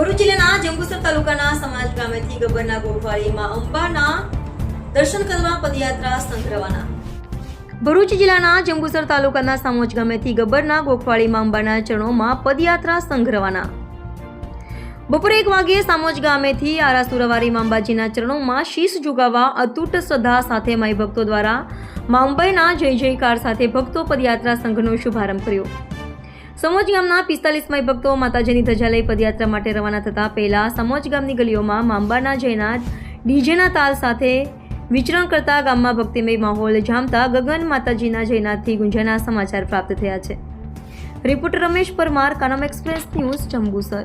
ભરૂચ જિલ્લાના જંબુસર તાલુકાના સમાજ ગામેથી ગબ્બરના ગોખવાળી માં અંબાના દર્શન કરવા પદયાત્રા સંઘ રવાના. ભરૂચ જિલ્લાના જંબુસર તાલુકાના સામોજ ગામેથી ગબ્બરના ગોખવાળી માં અંબાના ચરણોમાં પદયાત્રા સંઘ રવાના. બપોરે 1 વાગ્યે સામોજ ગામેથી આરાસુરવારી માં અંબાજીના ચરણોમાં શીશ ઝુકાવવા અતૂટ શ્રદ્ધા સાથે માઈ ભક્તો દ્વારા માં અંબાના જય જયકાર સાથે ભક્તો પદયાત્રા સંઘનો શુભારંભ કર્યો. સમોજ ગામના 45 માઈ ભક્તો માતાજીની ધજા લઈ પદયાત્રા માટે રવાના થતા પહેલા સમોજ ગામની ગલીઓમાં માં અંબાના જયનાથ ડીજેના તાલ સાથે વિચરણ કરતા ગામમાં ભક્તિમય માહોલ જામતા ગગન માતાજીના જયનાથથી ગુંજના સમાચાર પ્રાપ્ત થયા છે. Reporter Ramesh Parmar, Kanam express news, Jambusar.